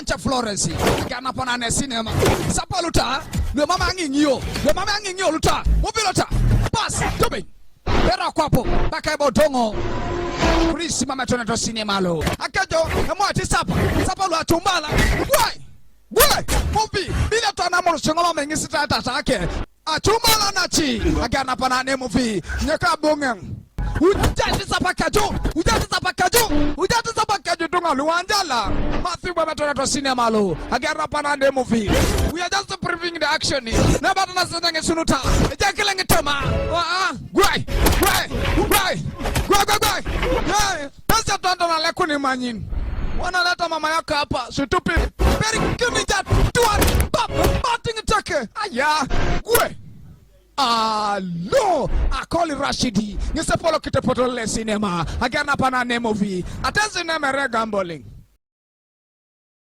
Mancha Florence agana pana ne cinema sapaluta le mama ngingio luta mobilota pass tobe era kwapo baka ebo dongo polisi mama tona to cinema lo akajo emo ati sapalu atumbala why movie bila to na mo singolo mengi sitata take atumbala na chi agana pana ne movie nyaka bongang ujati sapakajo tunga luanjala masi baba to cinema lo agara pana ne movie we are just previewing the action na bado na sanga sunuta jakela ngitoma gwai pesa tonto na lekuni manyini wanaleta mama yako hapa situpi very kinija tuan pap batting take aya gwe no akoli Rashidi nise polo kite potole cinema agana pana ne movie atezi ne mere gambling